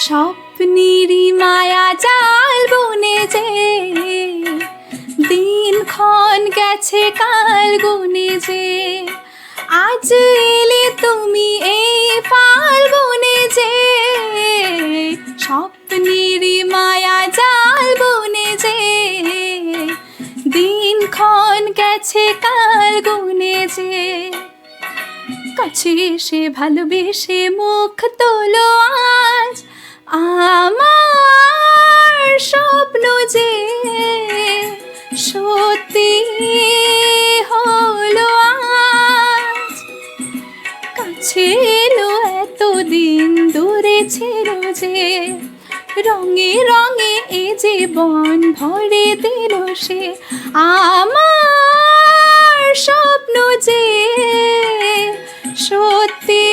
স্বপ্নেরই মায়া জাল বনে যে দিনক্ষণ গেছে কাল গুনে যে আজ এলে তুমি এই ফাল্গুনে যে স্বপ্নেরই মায়া জাল বনে যে দিনক্ষণ গেছে কাল গুনে যে কাছে এসে ভালোবেসে মুখ তোলো আজ আমার স্বপ্ন যে সত্যি হলো আজ কাছে এলো এতদিন দূরে ছিল যে রঙে রঙে এ জীবন ভরে দিল সে আমার স্বপ্ন যে সত্যি